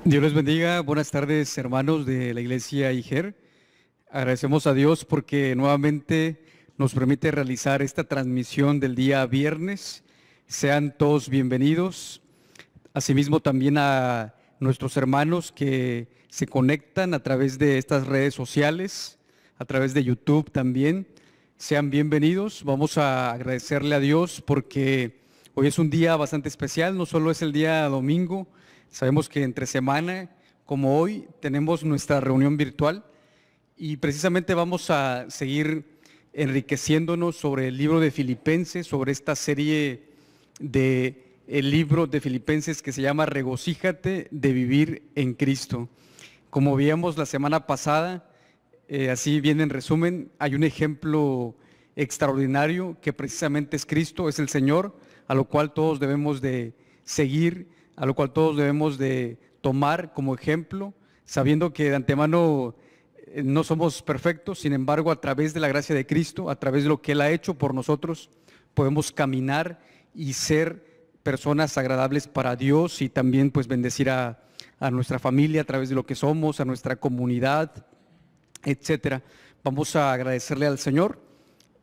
Dios les bendiga. Buenas tardes, hermanos de la Iglesia IGER. Agradecemos a Dios porque nuevamente nos permite realizar esta transmisión del día viernes. Sean todos bienvenidos. Asimismo también a nuestros hermanos que se conectan a través de estas redes sociales, a través de YouTube también. Sean bienvenidos. Vamos a agradecerle a Dios porque hoy es un día bastante especial. No solo es el día domingo. Sabemos que entre semana, como hoy, tenemos nuestra reunión virtual y precisamente vamos a seguir enriqueciéndonos sobre el libro de Filipenses, sobre esta serie de el libro de Filipenses que se llama Regocíjate de vivir en Cristo. Como veíamos la semana pasada, así bien en resumen, hay un ejemplo extraordinario que precisamente es Cristo, es el Señor, a lo cual todos debemos de seguir, a lo cual todos debemos de tomar como ejemplo, sabiendo que de antemano no somos perfectos, sin embargo, a través de la gracia de Cristo, a través de lo que Él ha hecho por nosotros, podemos caminar y ser personas agradables para Dios y también pues bendecir a nuestra familia a través de lo que somos, a nuestra comunidad, etcétera. Vamos a agradecerle al Señor,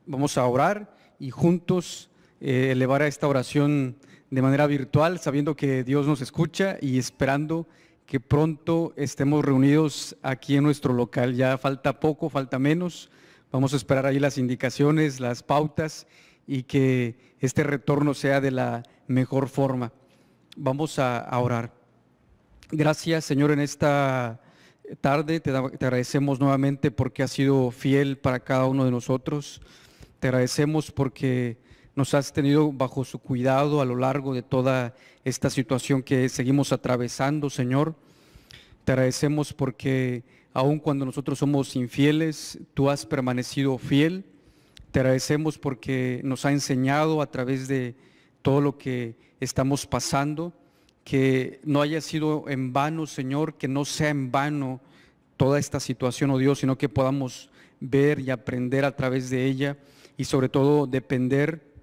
vamos a orar y juntos elevar a esta oración de manera virtual, sabiendo que Dios nos escucha y esperando que pronto estemos reunidos aquí en nuestro local. Ya falta poco, falta menos. Vamos a esperar ahí las indicaciones, las pautas y que este retorno sea de la mejor forma. Vamos a orar. Gracias, Señor, en esta tarde. Te agradecemos nuevamente porque has sido fiel para cada uno de nosotros. Te agradecemos porque nos has tenido bajo su cuidado a lo largo de toda esta situación que seguimos atravesando, Señor. Te agradecemos porque aun cuando nosotros somos infieles, tú has permanecido fiel. Te agradecemos porque nos ha enseñado a través de todo lo que estamos pasando, que no haya sido en vano, Señor, que no sea en vano toda esta situación, oh Dios, sino que podamos ver y aprender a través de ella y sobre todo depender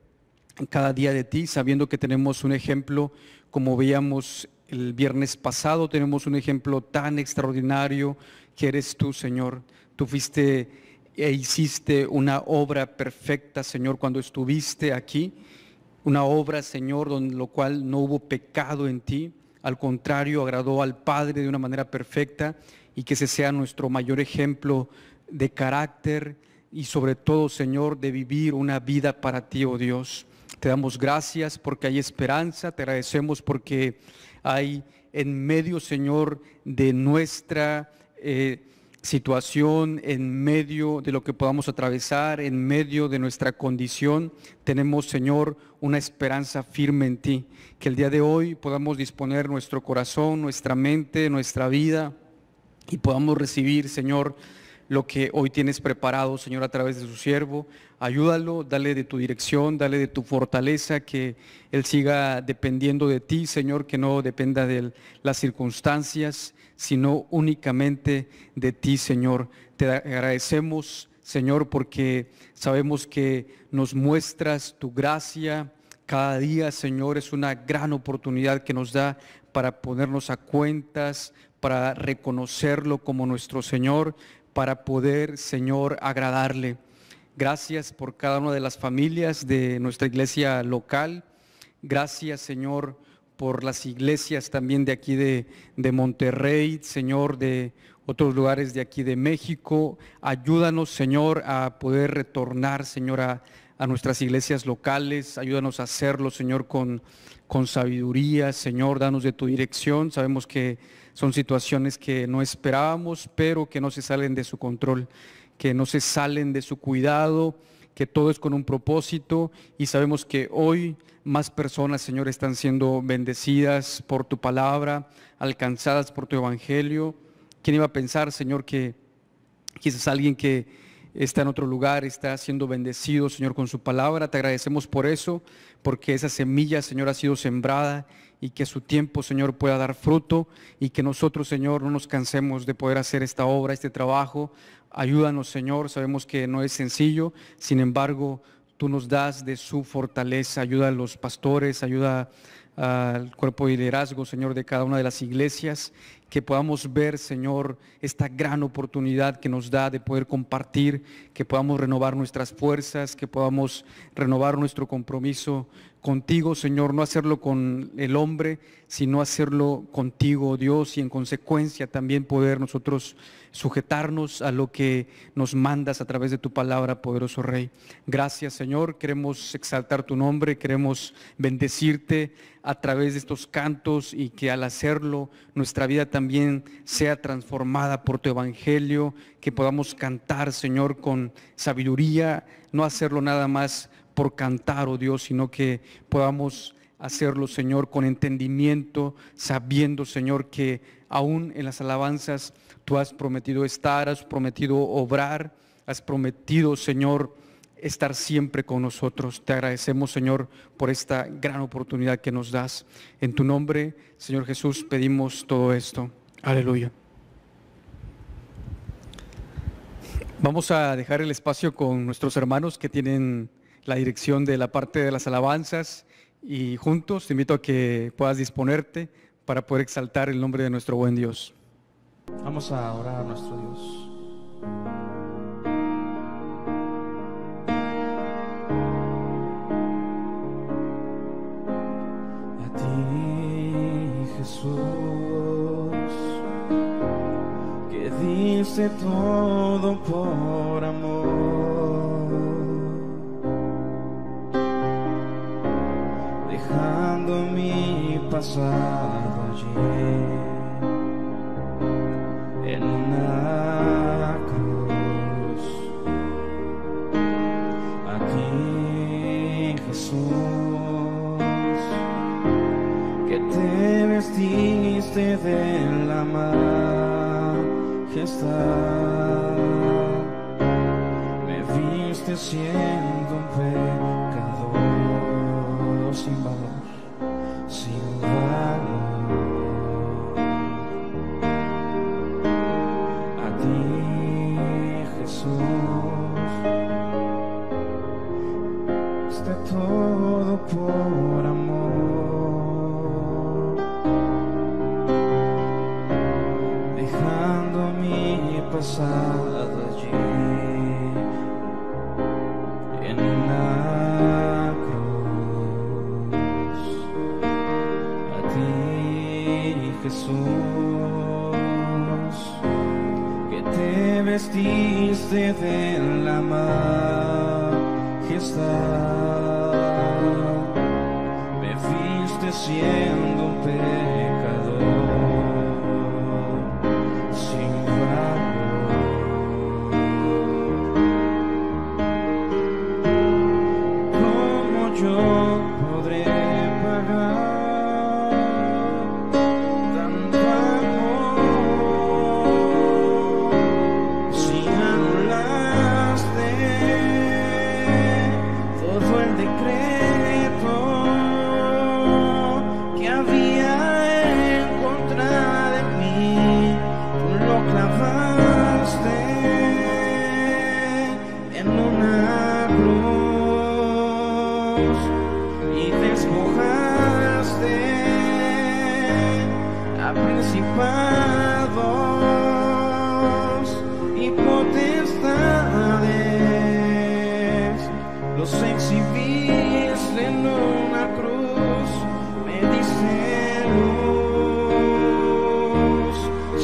cada día de ti, sabiendo que tenemos un ejemplo, como veíamos el viernes pasado, tenemos un ejemplo tan extraordinario que eres tú, Señor. Tú fuiste e hiciste una obra perfecta, Señor, cuando estuviste aquí, una obra, Señor, donde lo cual no hubo pecado en ti, al contrario, agradó al Padre de una manera perfecta y que ese sea nuestro mayor ejemplo de carácter y sobre todo, Señor, de vivir una vida para ti, oh Dios. Te damos gracias porque hay esperanza, te agradecemos porque hay en medio, Señor, de nuestra situación, en medio de lo que podamos atravesar, en medio de nuestra condición, tenemos, Señor, una esperanza firme en ti. Que el día de hoy podamos disponer nuestro corazón, nuestra mente, nuestra vida y podamos recibir, Señor, lo que hoy tienes preparado, Señor, a través de su siervo. Ayúdalo, dale de tu dirección, dale de tu fortaleza, que Él siga dependiendo de ti, Señor, que no dependa de las circunstancias, sino únicamente de ti, Señor. Te agradecemos, Señor, porque sabemos que nos muestras tu gracia cada día, Señor. Es una gran oportunidad que nos da para ponernos a cuentas, para reconocerlo como nuestro Señor, para poder, Señor, agradarle. Gracias por cada una de las familias de nuestra iglesia local. Gracias, Señor, por las iglesias también de aquí de Monterrey, Señor, de otros lugares de aquí de México. Ayúdanos, Señor, a poder retornar, Señor, a nuestras iglesias locales. Ayúdanos a hacerlo, Señor, con sabiduría. Señor, danos de tu dirección. Sabemos que son situaciones que no esperábamos, pero que no se salen de su control, que no se salen de su cuidado, que todo es con un propósito y sabemos que hoy más personas, Señor, están siendo bendecidas por tu palabra, alcanzadas por tu evangelio. ¿Quién iba a pensar, Señor, que quizás alguien que está en otro lugar está siendo bendecido, Señor, con su palabra? Te agradecemos por eso, porque esa semilla, Señor, ha sido sembrada y que su tiempo, Señor, pueda dar fruto y que nosotros, Señor, no nos cansemos de poder hacer esta obra, este trabajo. Ayúdanos, Señor, sabemos que no es sencillo, sin embargo, tú nos das de su fortaleza. Ayuda a los pastores, ayuda al cuerpo de liderazgo, Señor, de cada una de las iglesias, que podamos ver, Señor, esta gran oportunidad que nos da de poder compartir, que podamos renovar nuestras fuerzas, que podamos renovar nuestro compromiso contigo, Señor, no hacerlo con el hombre, sino hacerlo contigo, Dios, y en consecuencia también poder nosotros sujetarnos a lo que nos mandas a través de tu palabra, poderoso Rey. Gracias, Señor, queremos exaltar tu nombre, queremos bendecirte a través de estos cantos, y que al hacerlo nuestra vida también sea transformada por tu evangelio, que podamos cantar, Señor, con sabiduría, no hacerlo nada más por cantar, oh Dios, sino que podamos hacerlo, Señor, con entendimiento, sabiendo, Señor, que aún en las alabanzas tú has prometido estar, has prometido obrar, has prometido, Señor, estar siempre con nosotros. Te agradecemos, Señor, por esta gran oportunidad que nos das. En tu nombre, Señor Jesús, pedimos todo esto. Aleluya. Vamos a dejar el espacio con nuestros hermanos que tienen la dirección de la parte de las alabanzas, y juntos te invito a que puedas disponerte para poder exaltar el nombre de nuestro buen Dios. Vamos a orar a nuestro Dios. A ti, Jesús, que diste todo por amor, dejando mi pasado allí en una cruz. A ti, Jesús, que te vestiste de la majestad, me viste siendo un pecador sin valor, sin valor. A ti, Jesús, está todo por amor, dejando mi pasado allí en una cruz. A ti, Jesús, que te vestiste de la majestad, me viste siendo un pecador sin valor. ¿Cómo yo podré pagar tanto amor si anulaste todo el decreto que había en contra de mí? Tú lo clavaste en una cruz y despojaste a principados y potestades, los exhibiste en una cruz, me diste luz.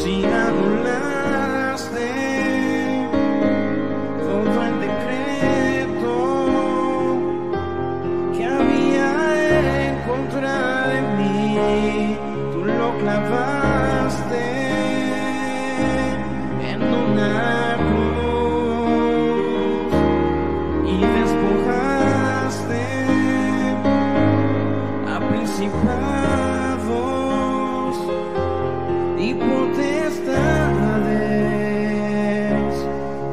Si anulaste todo el decreto que había en contra de mí, tú lo clavaste en una cruz y despojaste a principados y potestades,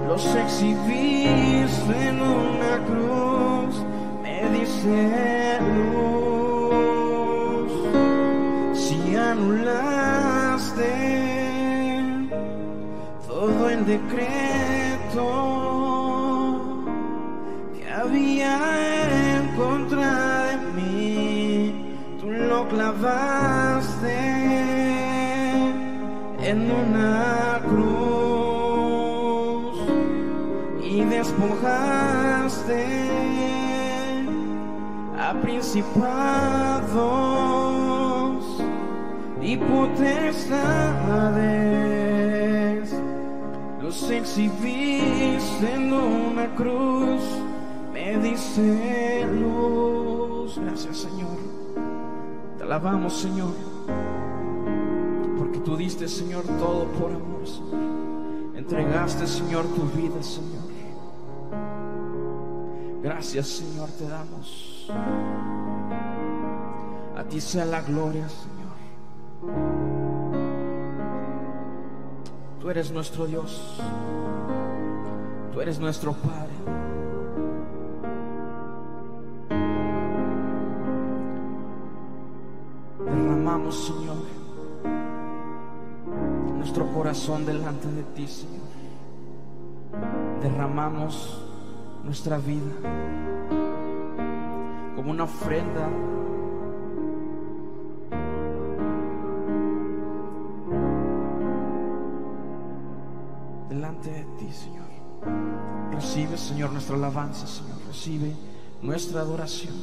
los exhibiste en una cruz, me diste luz. Si anulaste todo el decreto que había había en contra de mí, tú lo clavaste en una cruz y despojaste a principados y potestades, los exhibiste en una cruz, me diste luz. Gracias, Señor, te alabamos, Señor, porque tú diste, Señor, todo por amor, Señor. Entregaste, Señor, tu vida, Señor. Gracias, Señor, te damos. A ti sea la gloria, Señor. Tú eres nuestro Dios. Tú eres nuestro Padre. Derramamos, Señor, nuestro corazón delante de ti, Señor. Derramamos nuestra vida como una ofrenda delante de ti, Señor. Recibe, Señor, nuestra alabanza, Señor. Recibe nuestra adoración.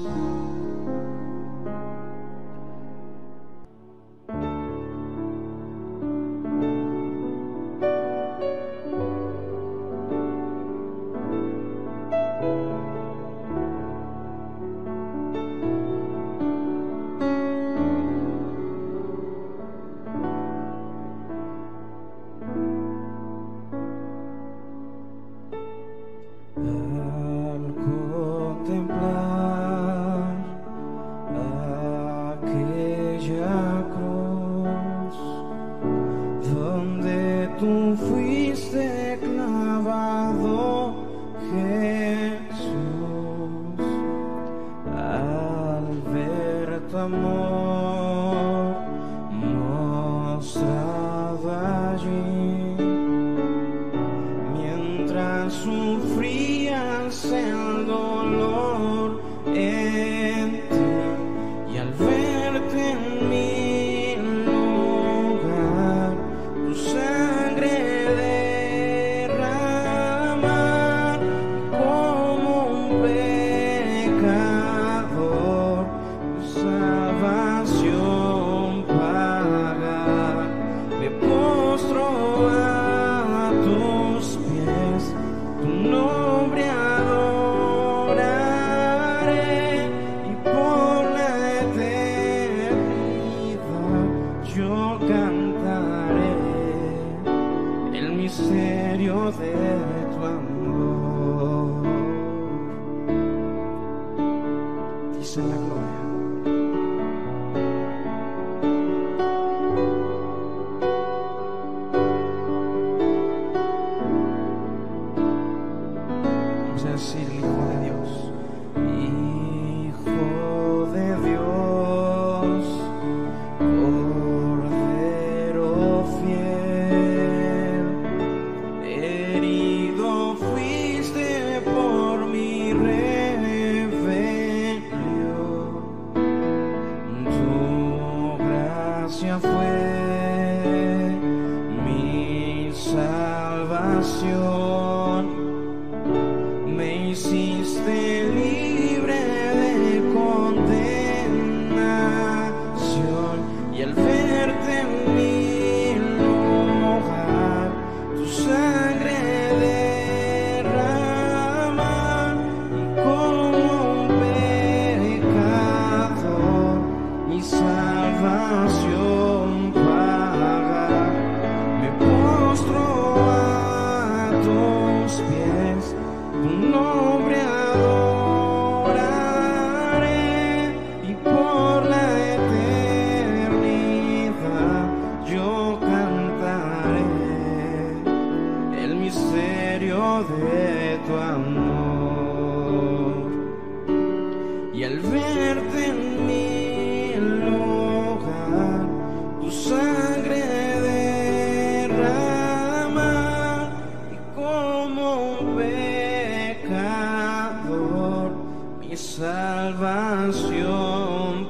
pecador mi salvación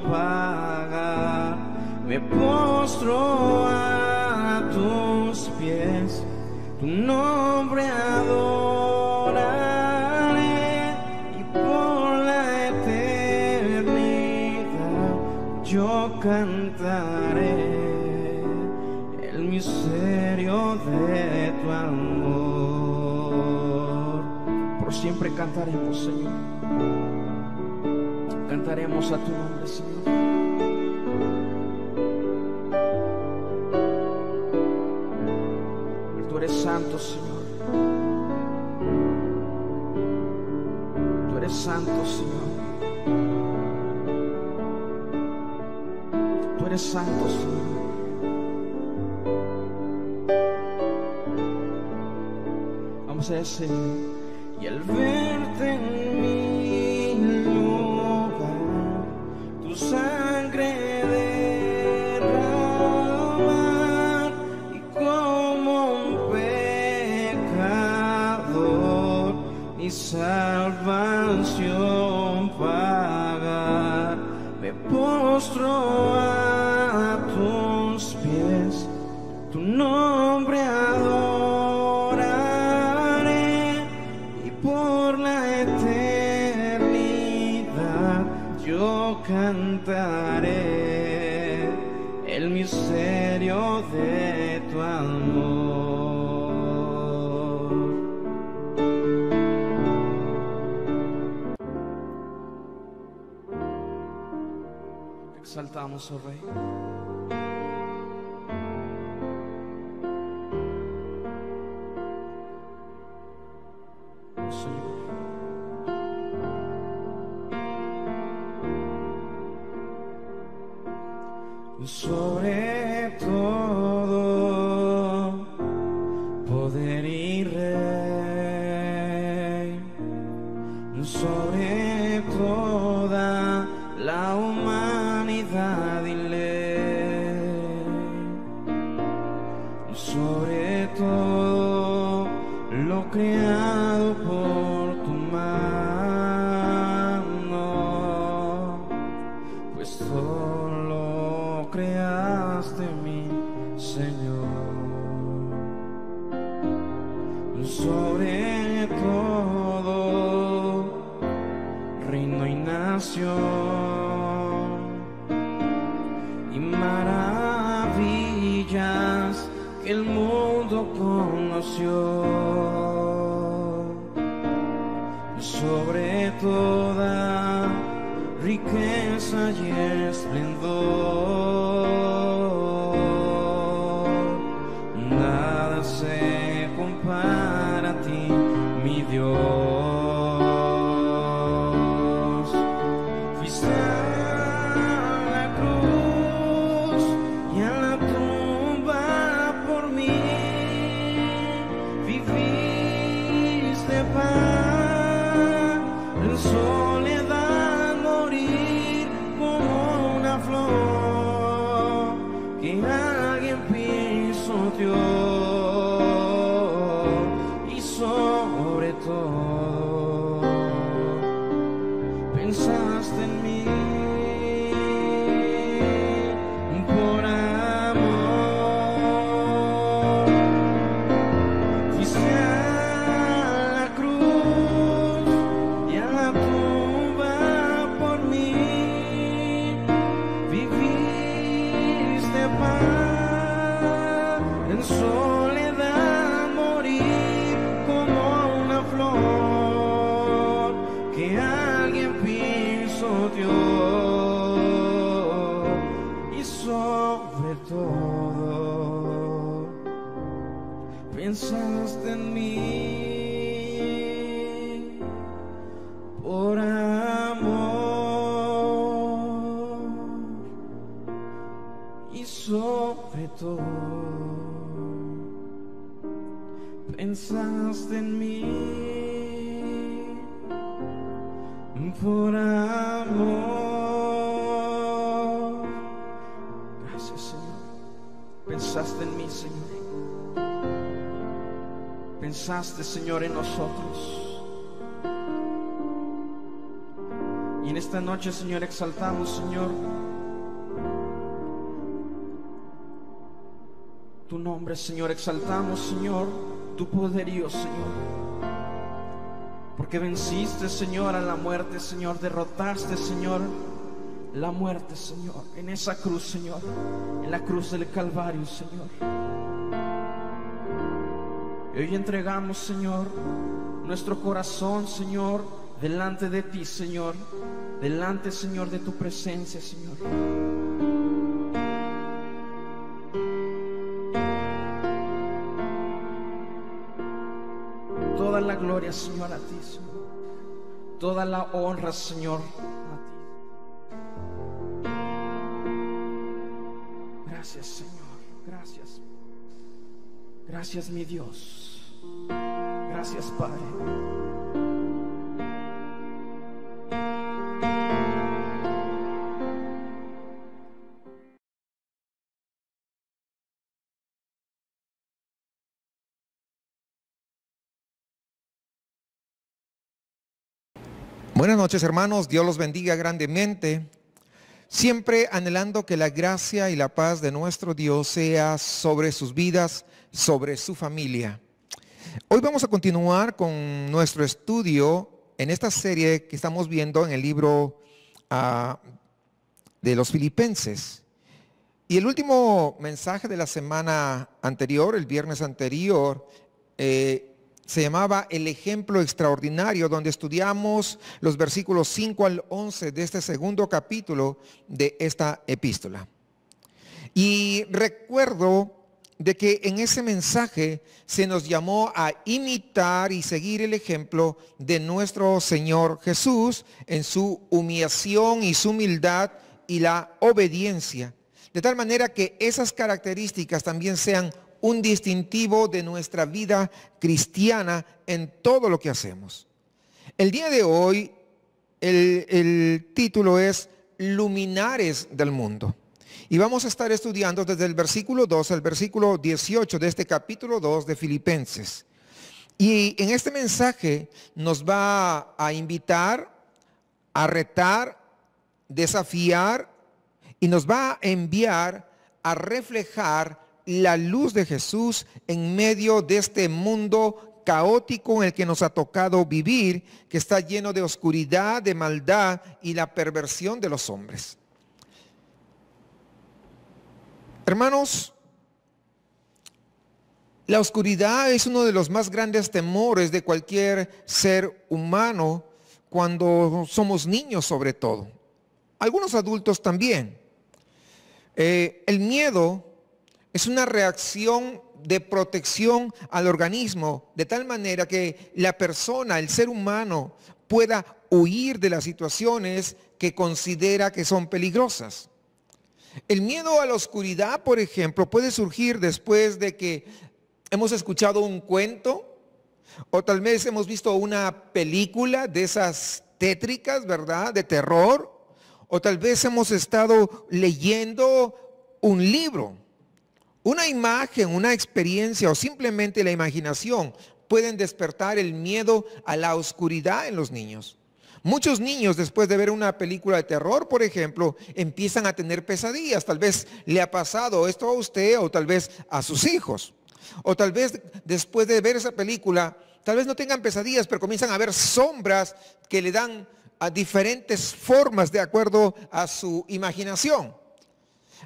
pagar. Me postro a tus pies, tu nombre adoraré, y por la eternidad yo cantaré el misterio de tu amor. Por siempre cantaremos, Señor. Cantaremos a tu nombre, Señor. Tú eres santo, Señor. Tú eres santo, Señor. Tú eres santo, Señor. Vamos a decir: y al verte en mi lugar, tu sangre derramar, y como un pecador mi salvación pagar, me postro a tus pies, tu nombre adoraré, y por la eternidad yo cantaré el misterio de tu amor. Exaltamos, oh Rey. Sobre todo poder y rey, sobre toda la humanidad y ley, sobre todo lo creado por tu mano, pues todo lo creaste, mi Señor. Sobre todo reino y nación y maravillas que el mundo conoció, sobre toda riqueza y esplendor, nada se compara a ti, mi Dios. Fuiste a la cruz y a la tumba por mí, viviste para en soledad morir como una flor que alguien pisoteó, y sobre todo pensaste en mí por amor. Fuiste a la cruz y a la tumba por mí, viviste para en soledad morir como una flor que alguien pisoteó, y sobre todo pensaste en mí por amor, y sobre todo pensaste en mí por amor. Gracias, Señor. Pensaste en mí, Señor. Pensaste, Señor, en nosotros. Y en esta noche, Señor, exaltamos, Señor, tu nombre, Señor. Exaltamos, Señor, tu poderío, Señor. Porque venciste, Señor, a la muerte, Señor. Derrotaste, Señor, la muerte, Señor, en esa cruz, Señor, en la cruz del Calvario, Señor. Y hoy entregamos, Señor, nuestro corazón, Señor, delante de ti, Señor. Delante, Señor, de tu presencia, Señor. Toda la gloria, Señor, a ti, Señor. Toda la honra, Señor, a ti. Gracias, Señor. Gracias. Gracias, mi Dios. Gracias, Padre. Buenas noches, hermanos, Dios los bendiga grandemente, siempre anhelando que la gracia y la paz de nuestro Dios sea sobre sus vidas, sobre su familia. Hoy vamos a continuar con nuestro estudio en esta serie que estamos viendo en el libro de los Filipenses. Y el último mensaje de la semana anterior, el viernes anterior, se llamaba El ejemplo extraordinario, donde estudiamos los versículos 5 al 11 de este segundo capítulo de esta epístola. Y recuerdo de que en ese mensaje se nos llamó a imitar y seguir el ejemplo de nuestro Señor Jesús en su humillación y su humildad y la obediencia, de tal manera que esas características también sean un distintivo de nuestra vida cristiana en todo lo que hacemos. El día de hoy, el título es Luminares del Mundo. Y vamos a estar estudiando desde el versículo 2 al versículo 18 de este capítulo 2 de Filipenses. Y en este mensaje nos va a invitar, a retar, desafiar y nos va a enviar a reflejar la luz de Jesús en medio de este mundo caótico en el que nos ha tocado vivir, que está lleno de oscuridad, de maldad y la perversión de los hombres. Hermanos, la oscuridad es uno de los más grandes temores de cualquier ser humano cuando somos niños, sobre todo. Algunos adultos también. El miedo es una reacción de protección al organismo, de tal manera que la persona, el ser humano, pueda huir de las situaciones que considera que son peligrosas. El miedo a la oscuridad, por ejemplo, puede surgir después de que hemos escuchado un cuento o tal vez hemos visto una película de esas tétricas, ¿verdad?, de terror, o tal vez hemos estado leyendo un libro. Una imagen, una experiencia o simplemente la imaginación pueden despertar el miedo a la oscuridad en los niños. Muchos niños, después de ver una película de terror, por ejemplo, empiezan a tener pesadillas. Tal vez le ha pasado esto a usted o tal vez a sus hijos. O tal vez después de ver esa película, tal vez no tengan pesadillas, pero comienzan a ver sombras que le dan a diferentes formas de acuerdo a su imaginación.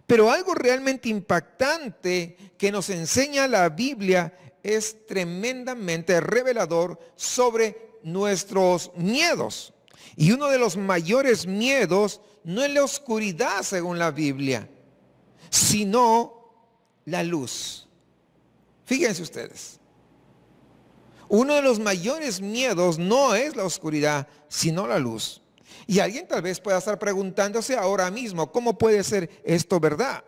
Pero algo realmente impactante que nos enseña la Biblia es tremendamente revelador sobre nuestros miedos. Y uno de los mayores miedos no es la oscuridad, según la Biblia, sino la luz. Fíjense ustedes. Uno de los mayores miedos no es la oscuridad, sino la luz. Y alguien tal vez pueda estar preguntándose ahora mismo, ¿cómo puede ser esto verdad?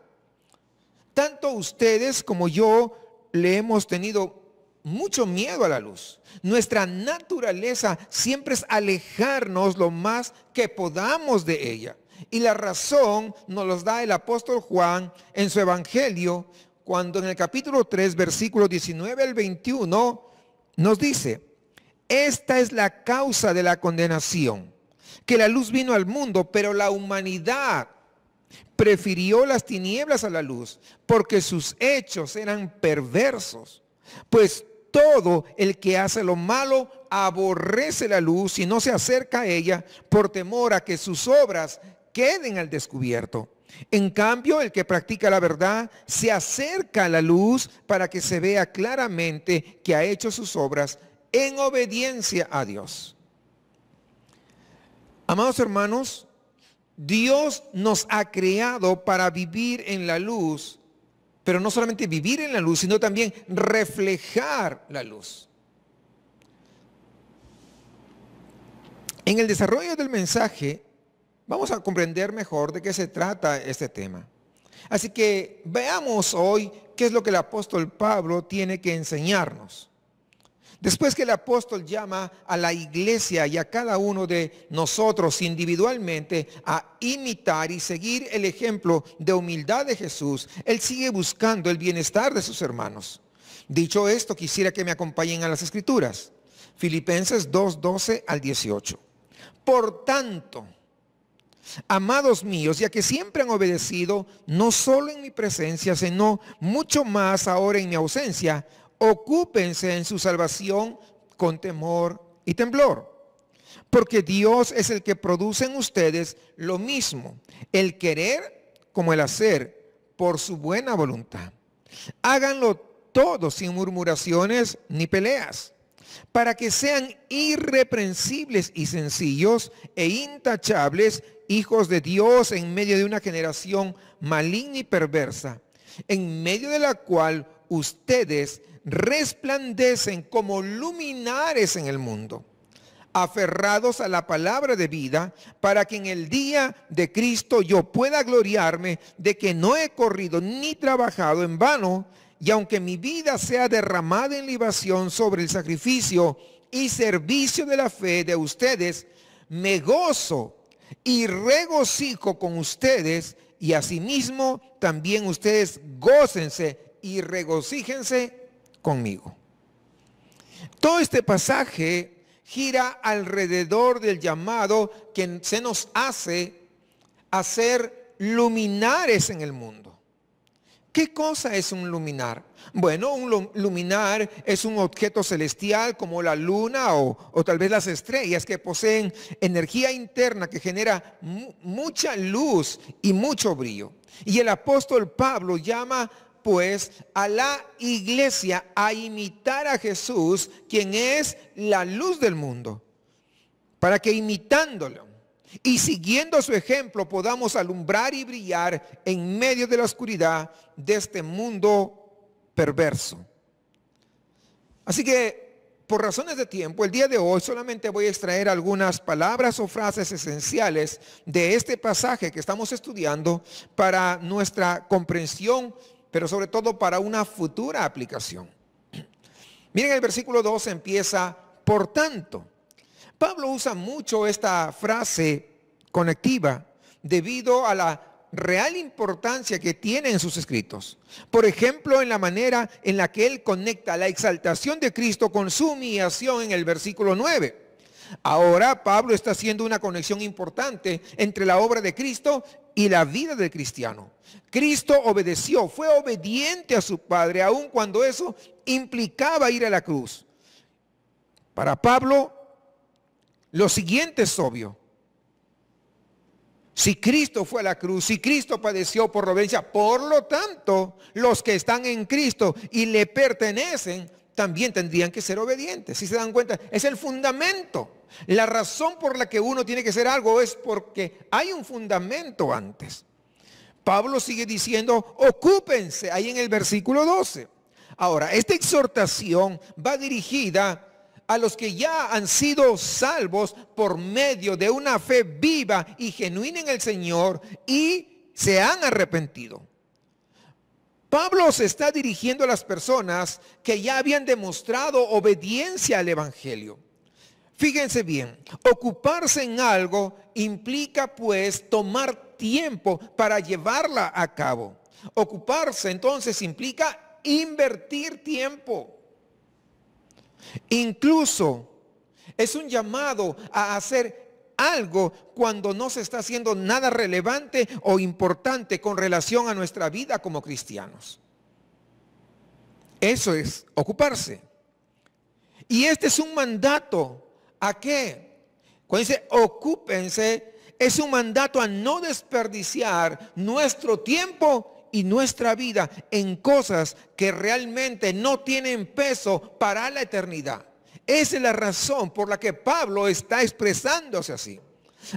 Tanto ustedes como yo le hemos tenido mucho miedo a la luz. Nuestra naturaleza siempre es alejarnos lo más que podamos de ella. Y la razón nos los da el apóstol Juan en su evangelio, cuando en el capítulo 3, versículo 19 al 21, nos dice: esta es la causa de la condenación. que la luz vino al mundo, pero la humanidad prefirió las tinieblas a la luz, porque sus hechos eran perversos. Pues todo el que hace lo malo aborrece la luz y no se acerca a ella por temor a que sus obras queden al descubierto. En cambio, el que practica la verdad se acerca a la luz para que se vea claramente que ha hecho sus obras en obediencia a Dios. Amados hermanos, Dios nos ha creado para vivir en la luz, pero no solamente vivir en la luz, sino también reflejar la luz. En el desarrollo del mensaje vamos a comprender mejor de qué se trata este tema. Así que veamos hoy qué es lo que el apóstol Pablo tiene que enseñarnos. Después que el apóstol llama a la iglesia y a cada uno de nosotros individualmente a imitar y seguir el ejemplo de humildad de Jesús, él sigue buscando el bienestar de sus hermanos. Dicho esto, quisiera que me acompañen a las Escrituras. Filipenses 2:12 al 18. Por tanto, amados míos, ya que siempre han obedecido, no solo en mi presencia, sino mucho más ahora en mi ausencia, ocúpense en su salvación con temor y temblor. Porque Dios es el que produce en ustedes lo mismo, el querer como el hacer, por su buena voluntad. Háganlo todo sin murmuraciones ni peleas, para que sean irreprensibles y sencillos e intachables, hijos de Dios en medio de una generación maligna y perversa, en medio de la cual ustedes resplandecen como luminares en el mundo, aferrados a la palabra de vida, para que en el día de Cristo yo pueda gloriarme de que no he corrido ni trabajado en vano, y aunque mi vida sea derramada en libación sobre el sacrificio y servicio de la fe de ustedes, me gozo y regocijo con ustedes, y asimismo también ustedes gócense y regocíjense conmigo. Todo este pasaje gira alrededor del llamado que se nos hace a ser luminares en el mundo. ¿Qué cosa es un luminar? Bueno, un luminar es un objeto celestial como la luna o tal vez las estrellas, que poseen energía interna que genera mucha luz y mucho brillo. Y el apóstol Pablo llama pues a la iglesia a imitar a Jesús, quien es la luz del mundo, para que imitándolo y siguiendo su ejemplo podamos alumbrar y brillar en medio de la oscuridad de este mundo perverso. Así que, por razones de tiempo, el día de hoy solamente voy a extraer algunas palabras o frases esenciales de este pasaje que estamos estudiando para nuestra comprensión, pero sobre todo para una futura aplicación. Miren, el versículo 2 empieza, por tanto. Pablo usa mucho esta frase conectiva debido a la real importancia que tiene en sus escritos. Por ejemplo, en la manera en la que él conecta la exaltación de Cristo con su humillación en el versículo 9. Ahora Pablo está haciendo una conexión importante entre la obra de Cristo y la vida del cristiano. Cristo obedeció, fue obediente a su Padre, aun cuando eso implicaba ir a la cruz. Para Pablo, lo siguiente es obvio. Si Cristo fue a la cruz, si Cristo padeció por la obediencia, por lo tanto, los que están en Cristo y le pertenecen, también tendrían que ser obedientes. Si se dan cuenta, es el fundamento. La razón por la que uno tiene que hacer algo es porque hay un fundamento antes. Pablo sigue diciendo, ocúpense, ahí en el versículo 12. Ahora, esta exhortación va dirigida a los que ya han sido salvos por medio de una fe viva y genuina en el Señor y se han arrepentido. Pablo se está dirigiendo a las personas que ya habían demostrado obediencia al Evangelio. Fíjense bien, ocuparse en algo implica pues tomar tiempo para llevarla a cabo. Ocuparse entonces implica invertir tiempo. Incluso es un llamado a hacer algo cuando no se está haciendo nada relevante o importante con relación a nuestra vida como cristianos. Eso es ocuparse. Y este es un mandato. ¿A qué? Cuando dice ocúpense, es un mandato a no desperdiciar nuestro tiempo y nuestra vida en cosas que realmente no tienen peso para la eternidad. Esa es la razón por la que Pablo está expresándose así.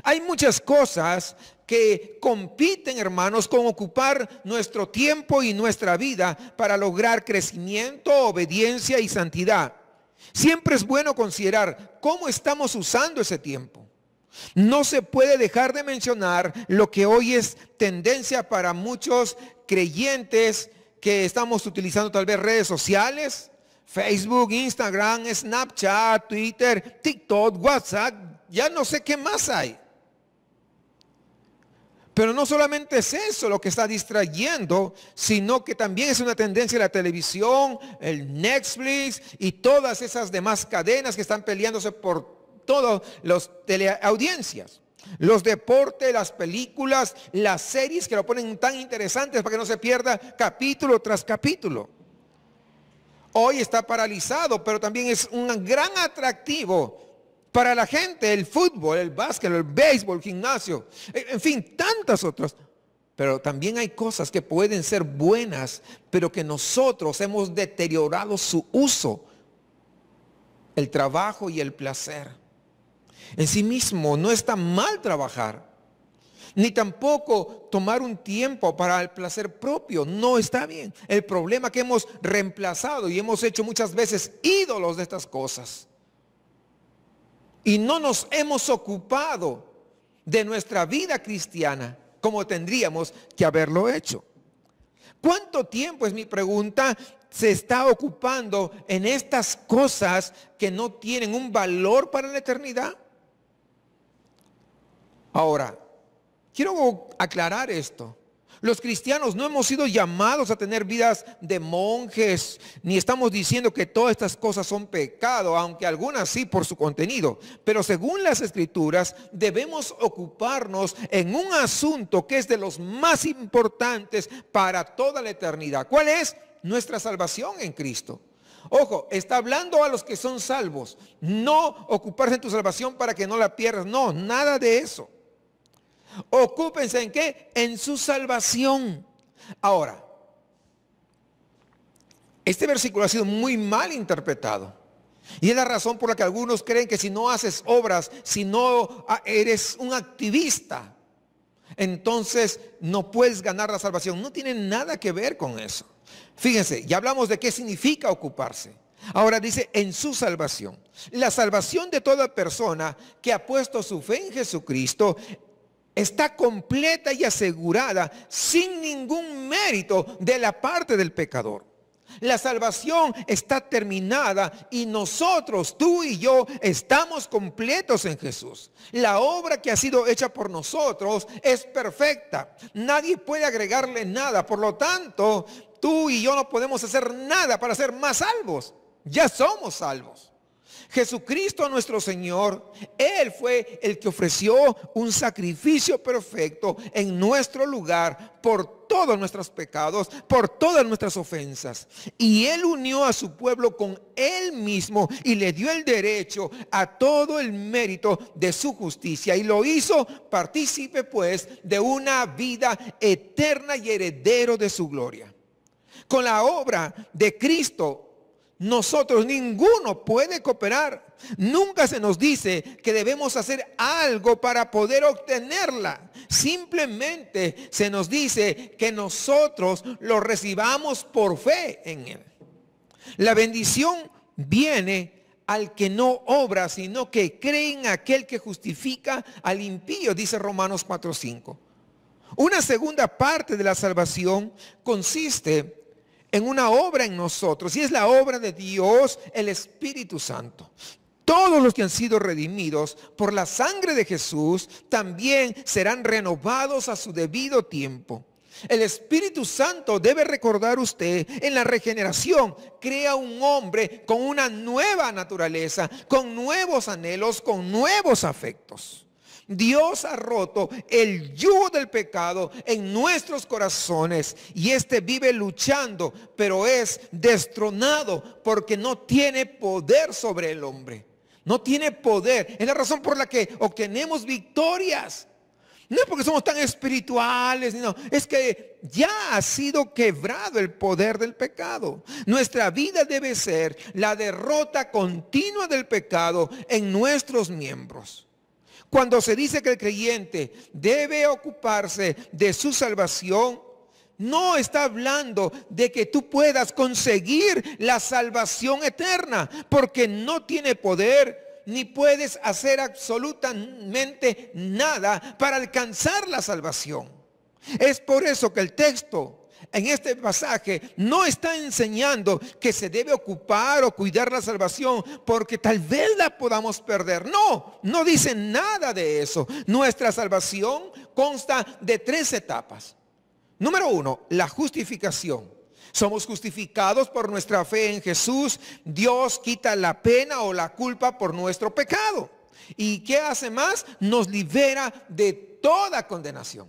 Hay muchas cosas que compiten, hermanos, con ocupar nuestro tiempo y nuestra vida para lograr crecimiento, obediencia y santidad. Siempre es bueno considerar cómo estamos usando ese tiempo. No se puede dejar de mencionar lo que hoy es tendencia para muchos creyentes que estamos utilizando tal vez redes sociales, Facebook, Instagram, Snapchat, Twitter, TikTok, WhatsApp, ya no sé qué más hay. Pero no solamente es eso lo que está distrayendo, sino que también es una tendencia la televisión, el Netflix y todas esas demás cadenas que están peleándose por todas las teleaudiencias. Los deportes, las películas, las series que lo ponen tan interesantes para que no se pierda capítulo tras capítulo. Hoy está paralizado, pero también es un gran atractivo para la gente, el fútbol, el básquet, el béisbol, el gimnasio, en fin, tantas otras. Pero también hay cosas que pueden ser buenas, pero que nosotros hemos deteriorado su uso. El trabajo y el placer. En sí mismo no está mal trabajar, ni tampoco tomar un tiempo para el placer propio. No está bien. El problema es que hemos reemplazado y hemos hecho muchas veces ídolos de estas cosas. Y no nos hemos ocupado de nuestra vida cristiana como tendríamos que haberlo hecho. ¿Cuánto tiempo, es mi pregunta, se está ocupando en estas cosas que no tienen un valor para la eternidad? Ahora, quiero aclarar esto. Los cristianos no hemos sido llamados a tener vidas de monjes, ni estamos diciendo que todas estas cosas son pecado, aunque algunas sí por su contenido. Pero según las Escrituras, debemos ocuparnos en un asunto que es de los más importantes para toda la eternidad. ¿Cuál es? Nuestra salvación en Cristo. Ojo, está hablando a los que son salvos. No ocuparse en tu salvación para que no la pierdas. No, nada de eso. Ocúpense en qué? En su salvación. Ahora, este versículo ha sido muy mal interpretado. Y es la razón por la que algunos creen que si no haces obras, si no eres un activista, entonces no puedes ganar la salvación. No tiene nada que ver con eso. Fíjense, ya hablamos de qué significa ocuparse. Ahora dice en su salvación. La salvación de toda persona que ha puesto su fe en Jesucristo está completa y asegurada sin ningún mérito de la parte del pecador. La salvación está terminada y nosotros, tú y yo, estamos completos en Jesús. La obra que ha sido hecha por nosotros es perfecta. Nadie puede agregarle nada. Por lo tanto, tú y yo no podemos hacer nada para ser más salvos. Ya somos salvos. Jesucristo nuestro Señor, Él fue el que ofreció un sacrificio perfecto en nuestro lugar por todos nuestros pecados, por todas nuestras ofensas. Y Él unió a su pueblo con Él mismo y le dio el derecho a todo el mérito de su justicia. Y lo hizo partícipe pues de una vida eterna y heredero de su gloria. Con la obra de Cristo, nosotros ninguno puede cooperar. Nunca se nos dice que debemos hacer algo para poder obtenerla. Simplemente se nos dice que nosotros lo recibamos por fe en Él. La bendición viene al que no obra, sino que cree en aquel que justifica al impío, dice Romanos 4:5. Una segunda parte de la salvación consiste en una obra en nosotros, y es la obra de Dios, el Espíritu Santo. Todos los que han sido redimidos por la sangre de Jesús también serán renovados a su debido tiempo. El Espíritu Santo, debe recordar usted, en la regeneración crea un hombre con una nueva naturaleza, con nuevos anhelos, con nuevos afectos. Dios ha roto el yugo del pecado en nuestros corazones y este vive luchando, pero es destronado porque no tiene poder sobre el hombre. No tiene poder. Es la razón por la que obtenemos victorias. No es porque somos tan espirituales, no. Es que ya ha sido quebrado el poder del pecado. Nuestra vida debe ser la derrota continua del pecado en nuestros miembros. Cuando se dice que el creyente debe ocuparse de su salvación, no está hablando de que tú puedas conseguir la salvación eterna, porque no tiene poder ni puedes hacer absolutamente nada para alcanzar la salvación. Es por eso que el texto en este pasaje no está enseñando que se debe ocupar o cuidar la salvación porque tal vez la podamos perder. No, no dice nada de eso. Nuestra salvación consta de 3 etapas. Número 1, la justificación. Somos justificados por nuestra fe en Jesús. Dios quita la pena o la culpa por nuestro pecado. ¿Y qué hace más? Nos libera de toda condenación.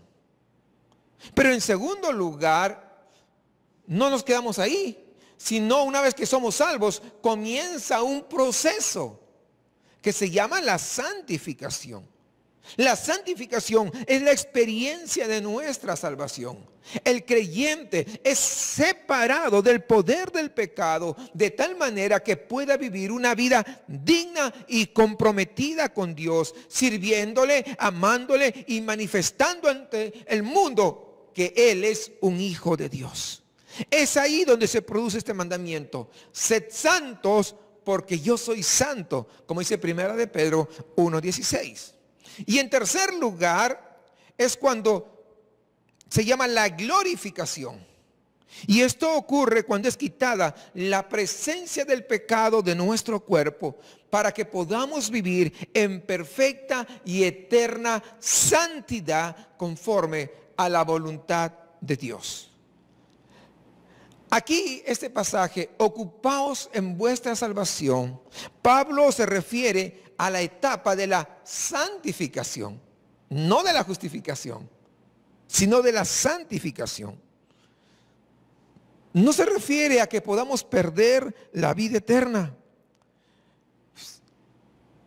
Pero en segundo lugar, no nos quedamos ahí, sino una vez que somos salvos, comienza un proceso que se llama la santificación. La santificación es la experiencia de nuestra salvación. El creyente es separado del poder del pecado de tal manera que pueda vivir una vida digna y comprometida con Dios, sirviéndole, amándole y manifestando ante el mundo que Él es un hijo de Dios. Es ahí donde se produce este mandamiento: sed santos porque yo soy santo, como dice Primera de Pedro 1:16. Y en tercer lugar es cuando se llama la glorificación. Y esto ocurre cuando es quitada la presencia del pecado de nuestro cuerpo para que podamos vivir en perfecta y eterna santidad conforme a la voluntad de Dios. Aquí este pasaje, ocupaos en vuestra salvación, Pablo se refiere a la etapa de la santificación, no de la justificación, sino de la santificación. No se refiere a que podamos perder la vida eterna.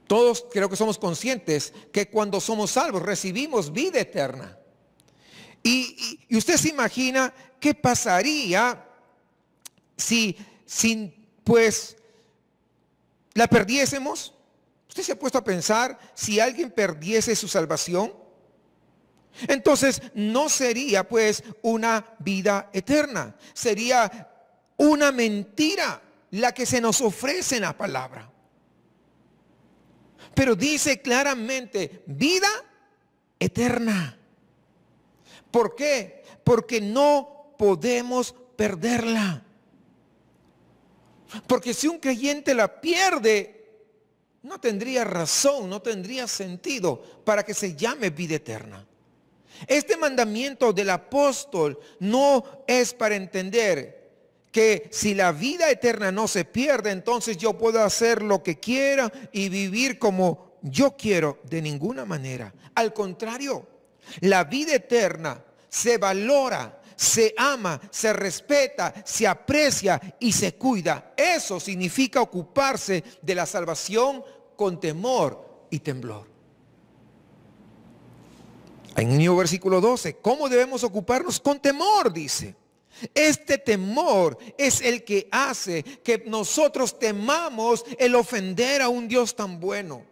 Todos creo que somos conscientes que cuando somos salvos recibimos vida eterna. Y usted se imagina qué pasaría si pues la perdiésemos. ¿Usted se ha puesto a pensar si alguien perdiese su salvación? Entonces no sería pues una vida eterna, sería una mentira la que se nos ofrece en la palabra. Pero dice claramente vida eterna. ¿Por qué? Porque no podemos perderla. Porque si un creyente la pierde, no tendría razón, no tendría sentido para que se llame vida eterna. Este mandamiento del apóstol no es para entender que si la vida eterna no se pierde, entonces yo puedo hacer lo que quiera y vivir como yo quiero. De ninguna manera. Al contrario, la vida eterna se valora, se ama, se respeta, se aprecia y se cuida. Eso significa ocuparse de la salvación con temor y temblor. En el mismo versículo 12, ¿cómo debemos ocuparnos? Con temor, dice. Este temor es el que hace que nosotros temamos el ofender a un Dios tan bueno.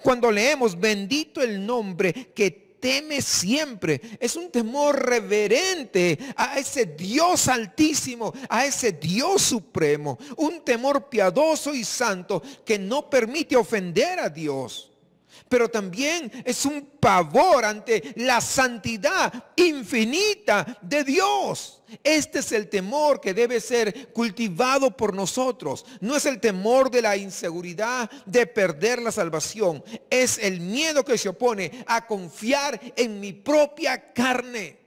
Cuando leemos bendito el nombre que teme siempre, es un temor reverente a ese Dios altísimo, a ese Dios supremo, un temor piadoso y santo que no permite ofender a Dios. Pero también es un pavor ante la santidad infinita de Dios. Este es el temor que debe ser cultivado por nosotros. No es el temor de la inseguridad de perder la salvación. Es el miedo que se opone a confiar en mi propia carne.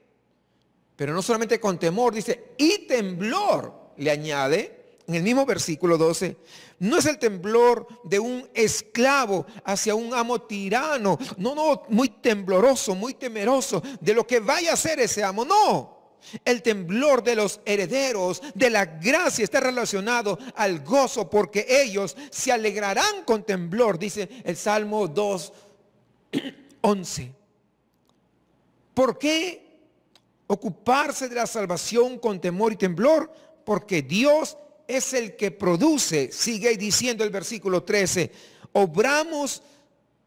Pero no solamente con temor, dice, y temblor, le añade, en el mismo versículo 12, no es el temblor de un esclavo hacia un amo tirano. No, muy tembloroso, muy temeroso de lo que vaya a hacer ese amo. No, el temblor de los herederos de la gracia está relacionado al gozo, porque ellos se alegrarán con temblor, dice el Salmo 2:11. ¿Por qué ocuparse de la salvación con temor y temblor? Porque Dios es el que produce, sigue diciendo el versículo 13, obramos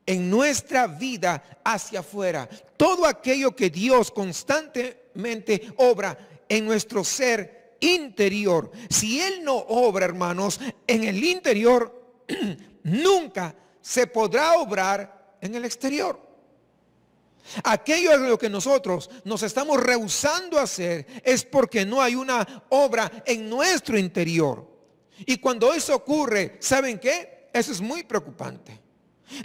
en nuestra vida hacia afuera. Todo aquello que Dios constantemente obra en nuestro ser interior. Si Él no obra, hermanos, en el interior, nunca se podrá obrar en el exterior. Aquello es lo que nosotros nos estamos rehusando a hacer, es porque no hay una obra en nuestro interior. Y cuando eso ocurre, ¿saben qué? Eso es muy preocupante.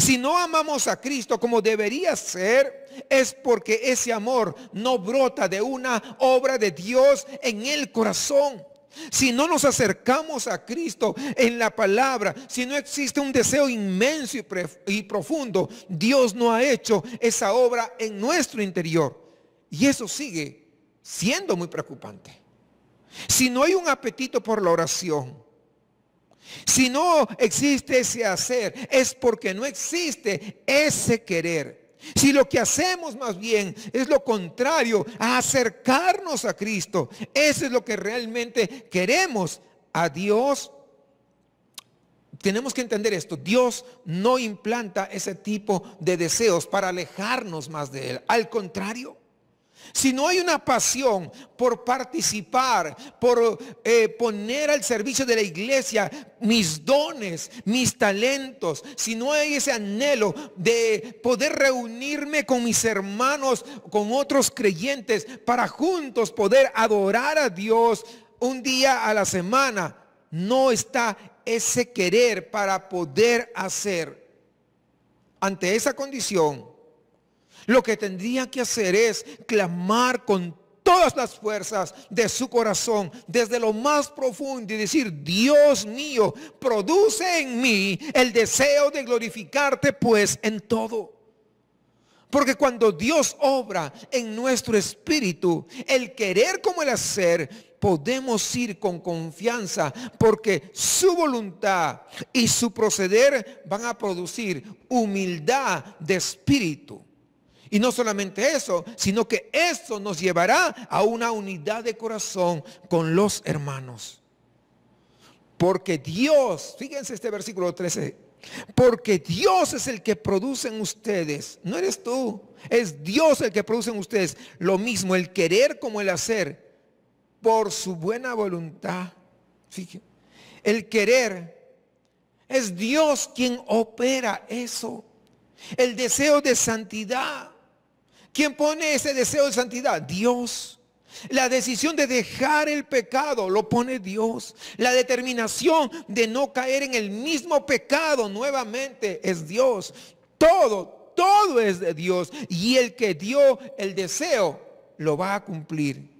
Si no amamos a Cristo como debería ser, es porque ese amor no brota de una obra de Dios en el corazón. Si no nos acercamos a Cristo en la palabra, si no existe un deseo inmenso y profundo, Dios no ha hecho esa obra en nuestro interior. Y eso sigue siendo muy preocupante. Si no hay un apetito por la oración, si no existe ese hacer, es porque no existe ese querer. Si lo que hacemos más bien es lo contrario a acercarnos a Cristo, eso es lo que realmente queremos a Dios. Tenemos que entender esto. Dios no implanta ese tipo de deseos para alejarnos más de Él. Al contrario, si no hay una pasión por participar, por poner al servicio de la iglesia mis dones, mis talentos, si no hay ese anhelo de poder reunirme con mis hermanos, con otros creyentes, para juntos poder adorar a Dios un día a la semana, no está ese querer para poder hacer. Ante esa condición, lo que tendría que hacer es clamar con todas las fuerzas de su corazón, desde lo más profundo, y decir: Dios mío, produce en mí el deseo de glorificarte pues en todo. Porque cuando Dios obra en nuestro espíritu, el querer como el hacer, podemos ir con confianza, porque su voluntad y su proceder van a producir humildad de espíritu. Y no solamente eso, sino que eso nos llevará a una unidad de corazón con los hermanos. Porque Dios, fíjense este versículo 13, porque Dios es el que produce en ustedes, no eres tú, es Dios el que produce en ustedes lo mismo, el querer como el hacer, por su buena voluntad. Fíjense, el querer es Dios quien opera eso. El deseo de santidad, ¿quién pone ese deseo de santidad? Dios. La decisión de dejar el pecado lo pone Dios. La determinación de no caer en el mismo pecado nuevamente es Dios. Todo es de Dios. Y el que dio el deseo lo va a cumplir.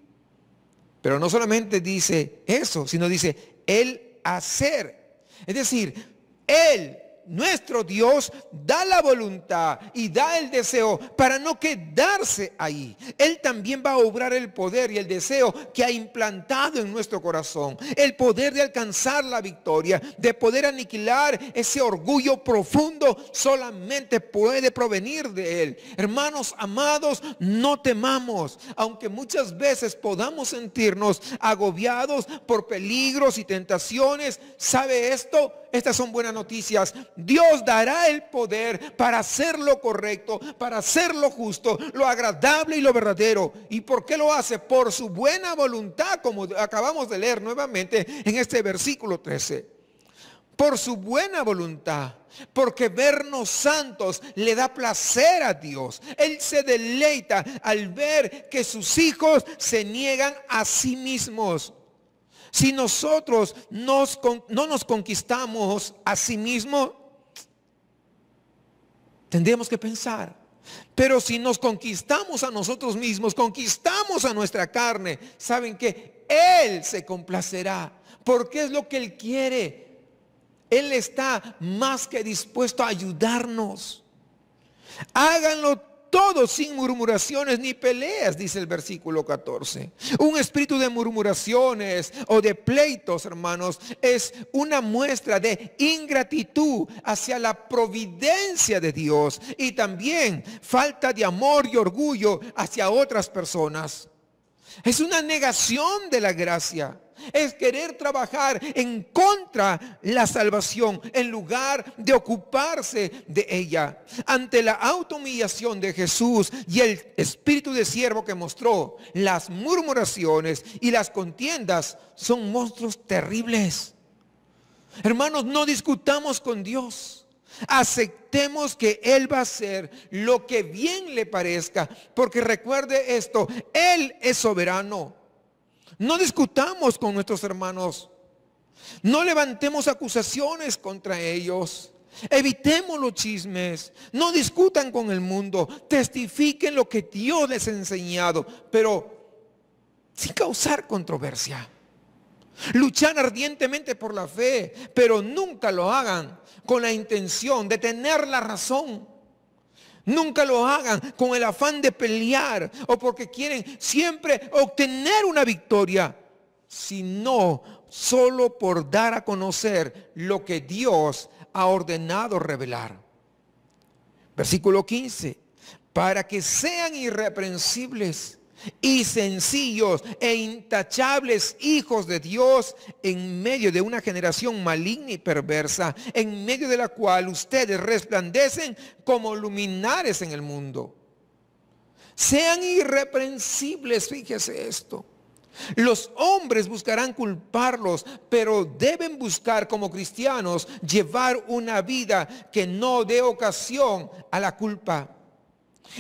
Pero no solamente dice eso, sino dice el hacer. Es decir, Él, nuestro Dios, da la voluntad y da el deseo para no quedarse ahí. Él también va a obrar el poder y el deseo que ha implantado en nuestro corazón. El poder de alcanzar la victoria, de poder aniquilar ese orgullo profundo, solamente puede provenir de Él. Hermanos amados, no temamos, aunque muchas veces podamos sentirnos agobiados por peligros y tentaciones. ¿Sabe esto? Estas son buenas noticias. Dios dará el poder para hacer lo correcto, para hacer lo justo, lo agradable y lo verdadero. ¿Y por qué lo hace? Por su buena voluntad, como acabamos de leer nuevamente en este versículo 13. Por su buena voluntad, porque vernos santos le da placer a Dios. Él se deleita al ver que sus hijos se niegan a sí mismos. Si nosotros no nos conquistamos a sí mismos, tendríamos que pensar. Pero si nos conquistamos a nosotros mismos, conquistamos a nuestra carne, ¿saben qué? Él se complacerá. porque es lo que Él quiere. Él está más que dispuesto a ayudarnos. Háganlo todo sin murmuraciones ni peleas, dice el versículo 14. Un espíritu de murmuraciones o de pleitos, hermanos, es una muestra de ingratitud hacia la providencia de Dios y también falta de amor y orgullo hacia otras personas. Es una negación de la gracia. Es querer trabajar en contra la salvación en lugar de ocuparse de ella. Ante la autohumillación de Jesús y el espíritu de siervo que mostró, las murmuraciones y las contiendas son monstruos terribles. Hermanos, no discutamos con Dios. Aceptemos que Él va a hacer lo que bien le parezca, porque recuerde esto, Él es soberano. No discutamos con nuestros hermanos. No levantemos acusaciones contra ellos. Evitemos los chismes. No discutan con el mundo. Testifiquen lo que Dios les ha enseñado, pero sin causar controversia. Luchar ardientemente por la fe, pero nunca lo hagan con la intención de tener la razón. Nunca lo hagan con el afán de pelear o porque quieren siempre obtener una victoria, sino solo por dar a conocer lo que Dios ha ordenado revelar. Versículo 15, para que sean irreprensibles y sencillos e intachables hijos de Dios en medio de una generación maligna y perversa, en medio de la cual ustedes resplandecen como luminares en el mundo. Sean irreprensibles, fíjese esto. Los hombres buscarán culparlos, pero deben buscar como cristianos llevar una vida que no dé ocasión a la culpa.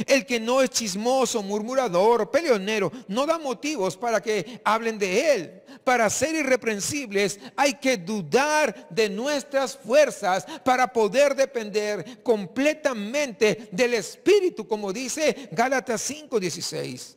El que no es chismoso, murmurador, peleonero, no da motivos para que hablen de él. Para ser irreprensibles hay que dudar de nuestras fuerzas para poder depender completamente del Espíritu, como dice Gálatas 5:16.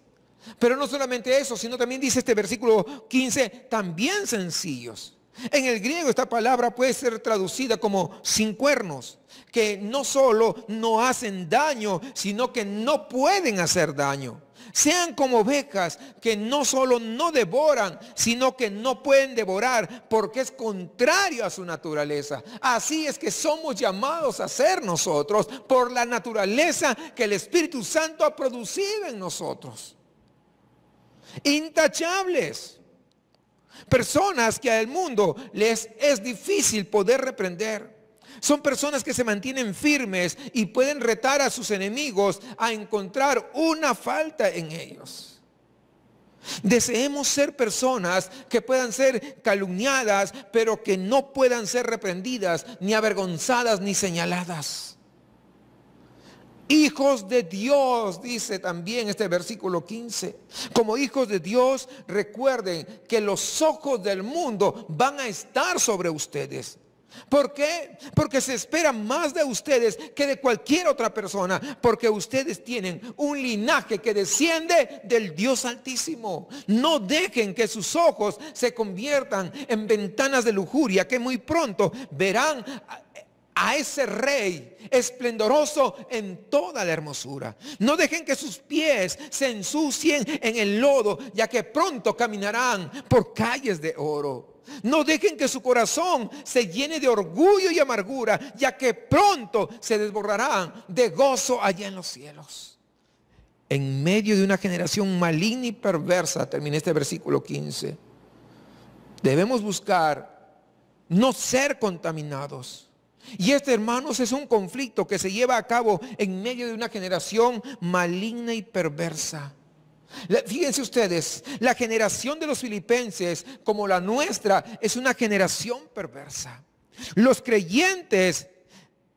Pero no solamente eso, sino también dice este versículo 15, también sencillos. En el griego esta palabra puede ser traducida como sin cuernos, que no solo no hacen daño, sino que no pueden hacer daño. Sean como ovejas que no solo no devoran, sino que no pueden devorar porque es contrario a su naturaleza. Así es que somos llamados a ser nosotros por la naturaleza que el Espíritu Santo ha producido en nosotros. Intachables. Personas que al mundo les es difícil poder reprender. Son personas que se mantienen firmes y pueden retar a sus enemigos a encontrar una falta en ellos. Deseemos ser personas que puedan ser calumniadas, pero que no puedan ser reprendidas, ni avergonzadas, ni señaladas. Hijos de Dios, dice también este versículo 15. Como hijos de Dios, recuerden que los ojos del mundo van a estar sobre ustedes. ¿Por qué? Porque se espera más de ustedes que de cualquier otra persona, porque ustedes tienen un linaje que desciende del Dios Altísimo. No dejen que sus ojos se conviertan en ventanas de lujuria, que muy pronto verán a ese rey esplendoroso en toda la hermosura. No dejen que sus pies se ensucien en el lodo, ya que pronto caminarán por calles de oro. No dejen que su corazón se llene de orgullo y amargura, ya que pronto se desbordarán de gozo allá en los cielos. En medio de una generación maligna y perversa, termina este versículo 15, debemos buscar no ser contaminados. Y este, hermanos, es un conflicto que se lleva a cabo en medio de una generación maligna y perversa. Fíjense ustedes, la generación de los filipenses, como la nuestra, es una generación perversa. Los creyentes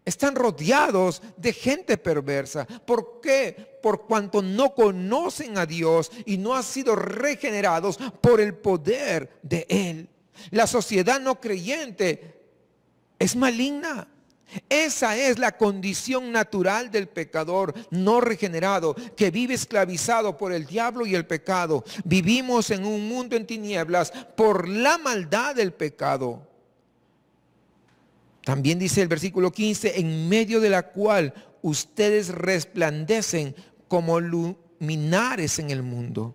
están rodeados de gente perversa. ¿Por qué? Por cuanto no conocen a Dios y no han sido regenerados por el poder de Él. La sociedad no creyente es maligna. Esa es la condición natural del pecador no regenerado, que vive esclavizado por el diablo y el pecado. Vivimos en un mundo en tinieblas por la maldad del pecado. También dice el versículo 15, en medio de la cual ustedes resplandecen como luminares en el mundo.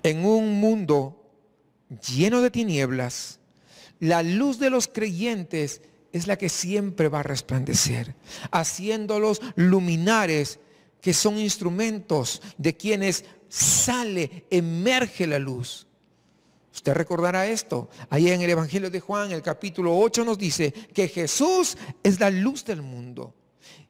En un mundo lleno de tinieblas, la luz de los creyentes es la que siempre va a resplandecer, haciéndolos luminares, que son instrumentos de quienes emerge la luz. Usted recordará esto. Ahí en el Evangelio de Juan, el capítulo 8 nos dice que Jesús es la luz del mundo.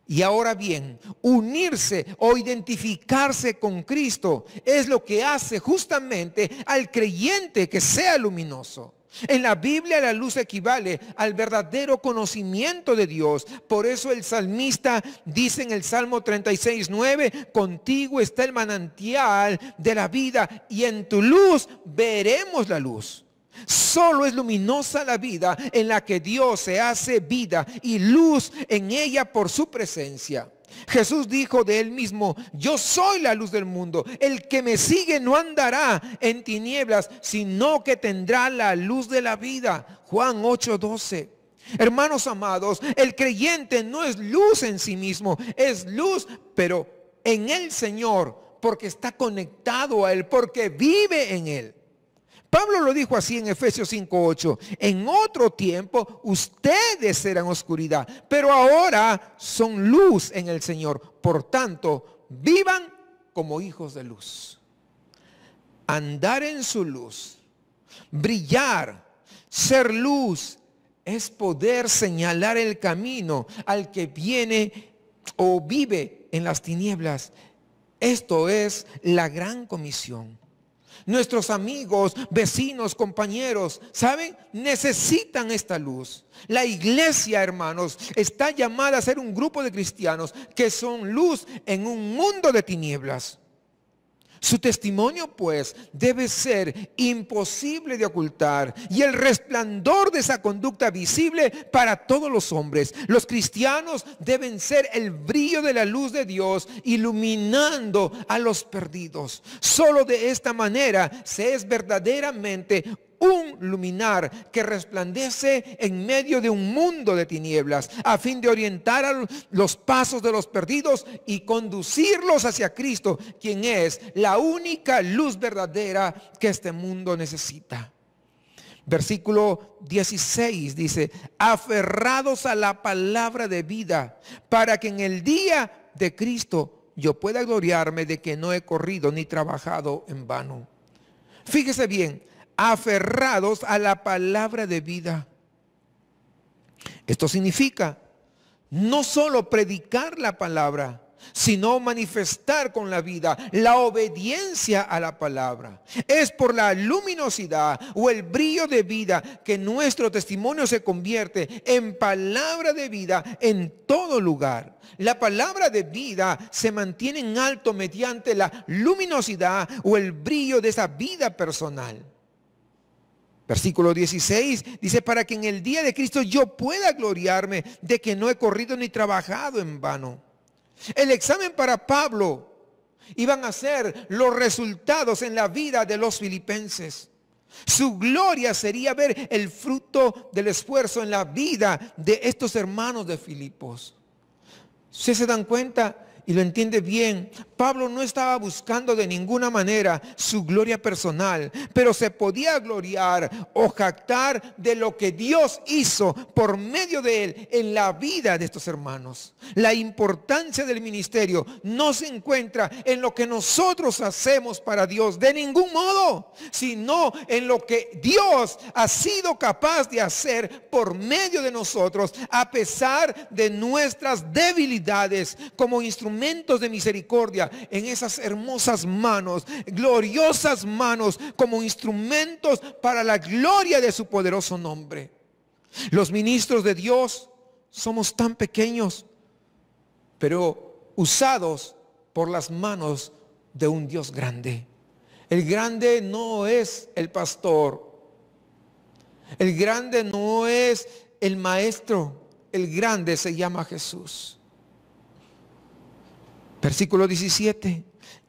Y ahora bien, unirse o identificarse con Cristo es lo que hace justamente al creyente que sea luminoso. En la Biblia la luz equivale al verdadero conocimiento de Dios. Por eso el salmista dice en el Salmo 36:9, contigo está el manantial de la vida y en tu luz veremos la luz. Solo es luminosa la vida en la que Dios se hace vida y luz en ella por su presencia. Jesús dijo de él mismo, yo soy la luz del mundo. El que me sigue no andará en tinieblas, sino que tendrá la luz de la vida. Juan 8:12. Hermanos amados, el creyente no es luz en sí mismo, es luz, pero en el Señor, porque está conectado a Él, porque vive en Él. Pablo lo dijo así en Efesios 5:8. En otro tiempo ustedes eran oscuridad, pero ahora son luz en el Señor. Por tanto, vivan como hijos de luz. Andar en su luz, brillar, ser luz, es poder señalar el camino al que viene o vive en las tinieblas. Esto es la gran comisión. Nuestros amigos, vecinos, compañeros, ¿saben? Necesitan esta luz. La iglesia, hermanos, está llamada a ser un grupo de cristianos que son luz en un mundo de tinieblas. Su testimonio, pues, debe ser imposible de ocultar y el resplandor de esa conducta visible para todos los hombres. Los cristianos deben ser el brillo de la luz de Dios, iluminando a los perdidos. Solo de esta manera se es verdaderamente un luminar que resplandece en medio de un mundo de tinieblas, a fin de orientar a los pasos de los perdidos y conducirlos hacia Cristo, quien es la única luz verdadera que este mundo necesita. Versículo 16 dice, aferrados a la palabra de vida, para que en el día de Cristo yo pueda gloriarme de que no he corrido ni trabajado en vano. Fíjese bien, aferrados a la palabra de vida. Esto significa no solo predicar la palabra, sino manifestar con la vida la obediencia a la palabra. Es por la luminosidad o el brillo de vida que nuestro testimonio se convierte en palabra de vida en todo lugar. La palabra de vida se mantiene en alto mediante la luminosidad o el brillo de esa vida personal. Versículo 16 dice, para que en el día de Cristo yo pueda gloriarme de que no he corrido ni trabajado en vano. El examen para Pablo iban a ser los resultados en la vida de los filipenses. Su gloria sería ver el fruto del esfuerzo en la vida de estos hermanos de Filipos. ¿Ustedes se dan cuenta y lo entiende bien? Pablo no estaba buscando de ninguna manera su gloria personal, pero se podía gloriar o jactar de lo que Dios hizo por medio de él en la vida de estos hermanos. La importancia del ministerio no se encuentra en lo que nosotros hacemos para Dios de ningún modo, sino en lo que Dios ha sido capaz de hacer por medio de nosotros, a pesar de nuestras debilidades, como instrumentos de misericordia en esas hermosas manos, gloriosas manos, como instrumentos para la gloria de su poderoso nombre. Los ministros de Dios somos tan pequeños, pero usados por las manos de un Dios grande. El grande no es el pastor, el grande no es el maestro, el grande se llama Jesús. Versículo 17.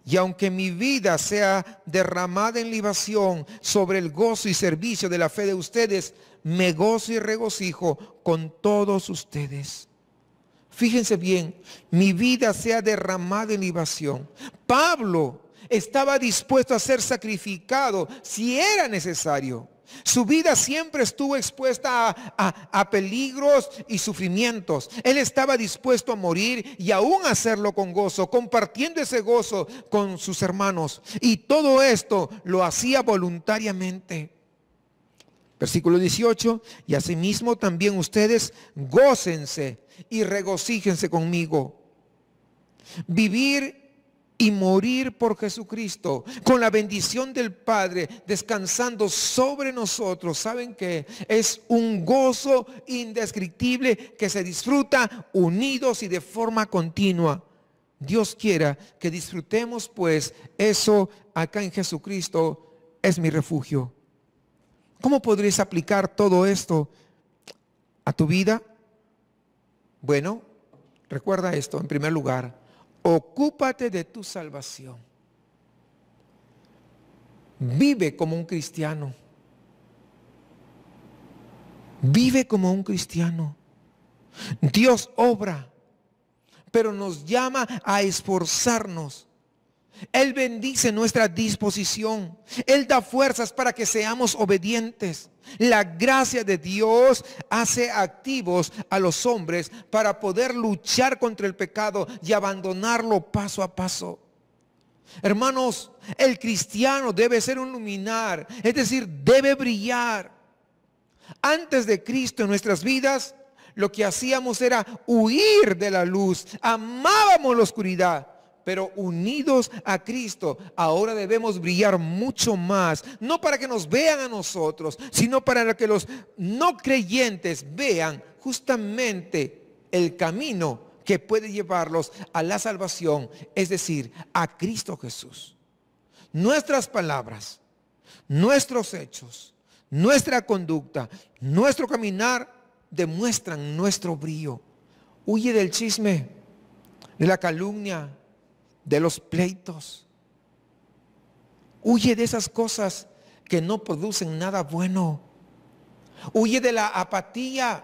Y aunque mi vida sea derramada en libación sobre el gozo y servicio de la fe de ustedes, me gozo y regocijo con todos ustedes. Fíjense bien, mi vida sea derramada en libación. Pablo estaba dispuesto a ser sacrificado si era necesario. Su vida siempre estuvo expuesta a peligros y sufrimientos. Él estaba dispuesto a morir y aún hacerlo con gozo, compartiendo ese gozo con sus hermanos. Y todo esto lo hacía voluntariamente. Versículo 18, y asimismo también ustedes gócense y regocíjense conmigo. Vivir y morir por Jesucristo, con la bendición del Padre descansando sobre nosotros. ¿Saben qué? Es un gozo indescriptible que se disfruta unidos y de forma continua. Dios quiera que disfrutemos pues eso acá en Jesucristo es mi refugio. ¿Cómo podrías aplicar todo esto a tu vida? Bueno, recuerda esto en primer lugar. Ocúpate de tu salvación. Vive como un cristiano. Vive como un cristiano. Dios obra, pero nos llama a esforzarnos. Él bendice nuestra disposición. Él da fuerzas para que seamos obedientes. La gracia de Dios hace activos a los hombres para poder luchar contra el pecado y abandonarlo paso a paso. Hermanos, el cristiano debe ser un luminar, es decir, debe brillar. Antes de Cristo en nuestras vidas, lo que hacíamos era huir de la luz, amábamos la oscuridad. Pero unidos a Cristo, ahora debemos brillar mucho más. No para que nos vean a nosotros, sino para que los no creyentes vean justamente el camino que puede llevarlos a la salvación. Es decir, a Cristo Jesús. Nuestras palabras, nuestros hechos, nuestra conducta, nuestro caminar demuestran nuestro brillo. Huye del chisme, de la calumnia, de los pleitos. Huye de esas cosas que no producen nada bueno. Huye de la apatía,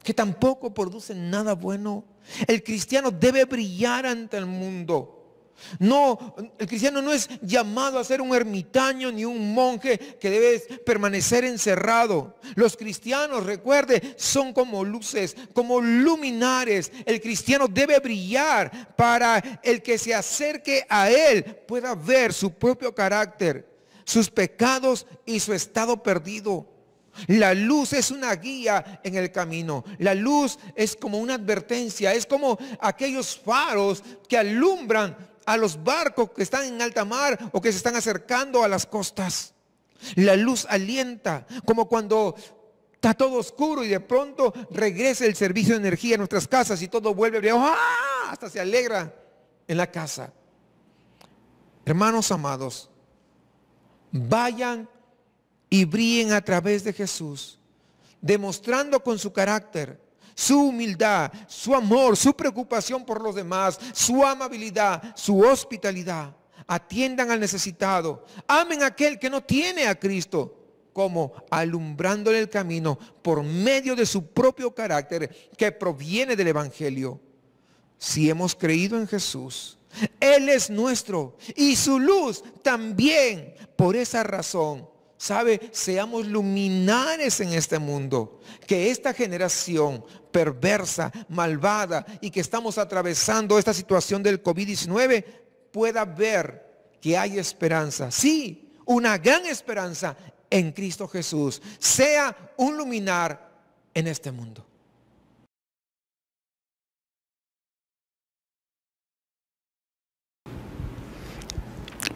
que tampoco producen nada bueno. El cristiano debe brillar ante el mundo. No, el cristiano no es llamado a ser un ermitaño ni un monje que debe permanecer encerrado. Los cristianos, recuerde, son como luces, como luminares. El cristiano debe brillar para el que se acerque a él pueda ver su propio carácter, sus pecados y su estado perdido. La luz es una guía en el camino. La luz es como una advertencia, es como aquellos faros que alumbran a los barcos que están en alta mar o que se están acercando a las costas. La luz alienta, como cuando está todo oscuro y de pronto regresa el servicio de energía a nuestras casas y todo vuelve a brillar. ¡Ah! Hasta se alegra en la casa. Hermanos amados, vayan y brillen a través de Jesús, demostrando con su carácter, su humildad, su amor, su preocupación por los demás, su amabilidad, su hospitalidad. Atiendan al necesitado, amen a aquel que no tiene a Cristo, como alumbrándole el camino por medio de su propio carácter que proviene del Evangelio. Si hemos creído en Jesús, Él es nuestro y su luz también. Por esa razón, ¿sabe? Seamos luminares en este mundo. Que esta generación perversa, malvada y que estamos atravesando esta situación del COVID-19 pueda ver que hay esperanza. Sí, una gran esperanza en Cristo Jesús. Sea un luminar en este mundo.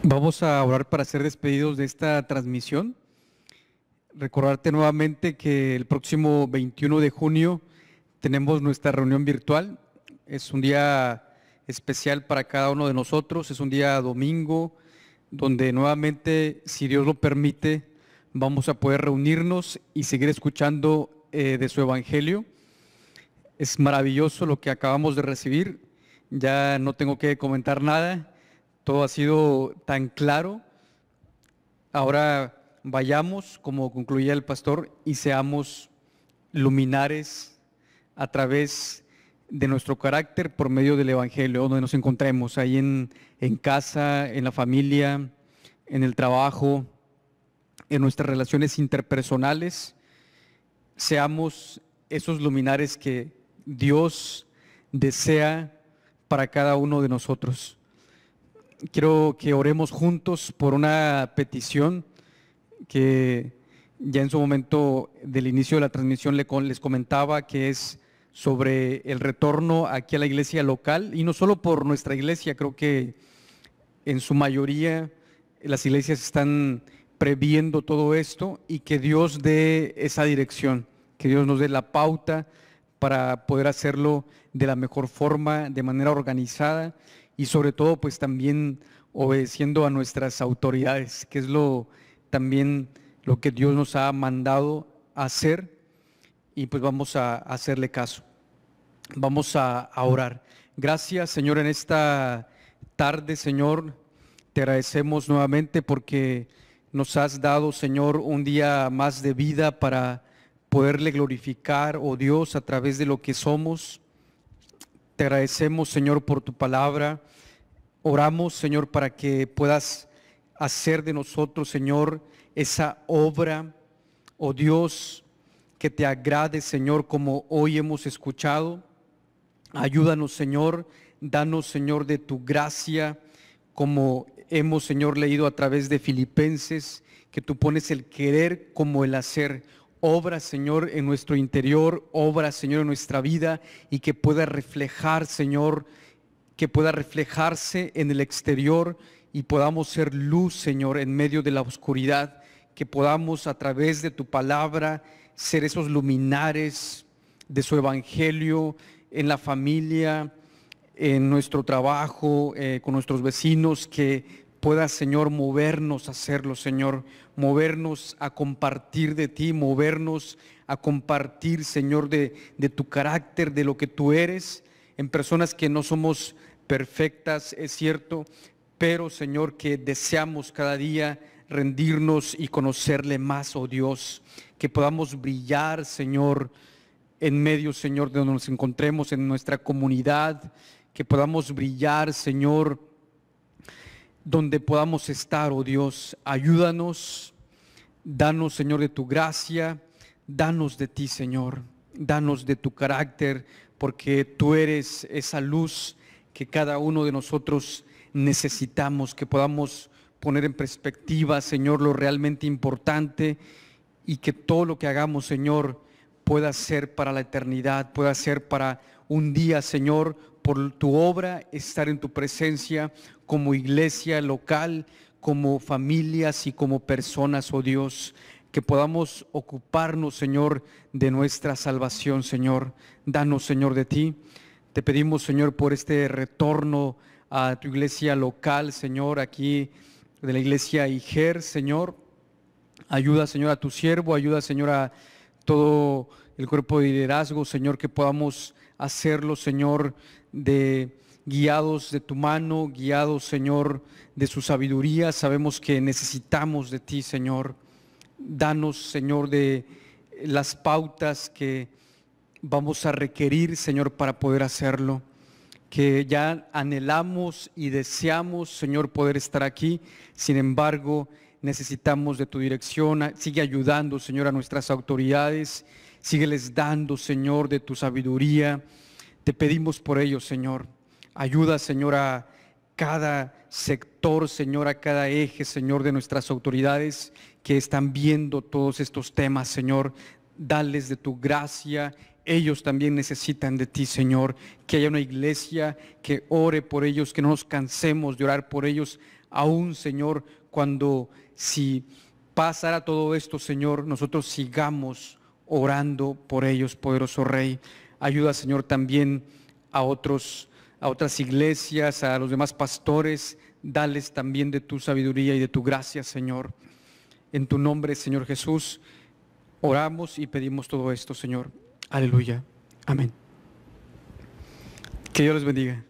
Vamos a orar para ser despedidos de esta transmisión. Recordarte nuevamente que el próximo 21 de junio tenemos nuestra reunión virtual. Es un día especial para cada uno de nosotros. Es un día domingo donde nuevamente, si Dios lo permite, vamos a poder reunirnos y seguir escuchando de su evangelio. Es maravilloso lo que acabamos de recibir. Ya no tengo que comentar nada. Todo ha sido tan claro. Ahora vayamos, como concluía el pastor, y seamos luminares a través de nuestro carácter por medio del Evangelio, donde nos encontremos, ahí en casa, en la familia, en el trabajo, en nuestras relaciones interpersonales. Seamos esos luminares que Dios desea para cada uno de nosotros. Quiero que oremos juntos por una petición que ya en su momento del inicio de la transmisión les comentaba, que es sobre el retorno aquí a la iglesia local, y no solo por nuestra iglesia, creo que en su mayoría las iglesias están previendo todo esto, y que Dios dé esa dirección, que Dios nos dé la pauta para poder hacerlo de la mejor forma, de manera organizada, y sobre todo pues también obedeciendo a nuestras autoridades, que es también lo que Dios nos ha mandado a hacer, y pues vamos a hacerle caso. Vamos a orar. Gracias, Señor, en esta tarde, Señor, te agradecemos nuevamente porque nos has dado, Señor, un día más de vida para poderle glorificar, oh Dios, a través de lo que somos. Te agradecemos, Señor, por tu palabra. Oramos, Señor, para que puedas hacer de nosotros, Señor, esa obra, oh Dios, que te agrade, Señor, como hoy hemos escuchado. Ayúdanos, Señor, danos, Señor, de tu gracia, como hemos, Señor, leído a través de Filipenses, que tú pones el querer como el hacer. Obra, Señor, en nuestro interior, obra, Señor, en nuestra vida, y que pueda reflejar, Señor, que pueda reflejarse en el exterior, y podamos ser luz, Señor, en medio de la oscuridad, que podamos a través de tu palabra ser esos luminares de su evangelio en la familia, en nuestro trabajo, con nuestros vecinos, que pueda, Señor, movernos a hacerlo, Señor, movernos a compartir de ti, movernos a compartir, Señor, de tu carácter, de lo que tú eres, en personas que no somos perfectas, es cierto, pero, Señor, que deseamos cada día rendirnos y conocerle más, oh Dios, que podamos brillar, Señor, en medio, Señor, de donde nos encontremos, en nuestra comunidad, que podamos brillar, Señor, donde podamos estar, oh Dios. Ayúdanos, danos, Señor, de tu gracia, danos de ti, Señor, danos de tu carácter, porque tú eres esa luz que cada uno de nosotros necesitamos, que podamos poner en perspectiva, Señor, lo realmente importante, y que todo lo que hagamos, Señor, pueda ser para la eternidad, pueda ser para un día, Señor, por tu obra, estar en tu presencia como iglesia local, como familias y como personas, oh Dios, que podamos ocuparnos, Señor, de nuestra salvación, Señor. Danos, Señor, de ti. Te pedimos, Señor, por este retorno a tu iglesia local, Señor, aquí de la iglesia Ijer, Señor. Ayuda, Señor, a tu siervo, ayuda, Señor, a todo el cuerpo de liderazgo, Señor, que podamos hacerlo, Señor, guiados de tu mano, guiados, Señor, de su sabiduría. Sabemos que necesitamos de ti, Señor. Danos, Señor, de las pautas que vamos a requerir, Señor, para poder hacerlo. Que ya anhelamos y deseamos, Señor, poder estar aquí. Sin embargo, necesitamos de tu dirección. Sigue ayudando, Señor, a nuestras autoridades. Sígueles dando, Señor, de tu sabiduría. Te pedimos por ello, Señor. Ayuda, Señor, a cada sector, Señor, a cada eje, Señor, de nuestras autoridades que están viendo todos estos temas, Señor. Dales de tu gracia. Ellos también necesitan de ti, Señor. Que haya una iglesia que ore por ellos, que no nos cansemos de orar por ellos, aún, Señor, cuando si pasara todo esto, Señor, nosotros sigamos orando por ellos, poderoso Rey. Ayuda, Señor, también a otras iglesias, a los demás pastores. Dales también de tu sabiduría y de tu gracia, Señor. En tu nombre, Señor Jesús, oramos y pedimos todo esto, Señor. Aleluya. Amén. Que Dios les bendiga.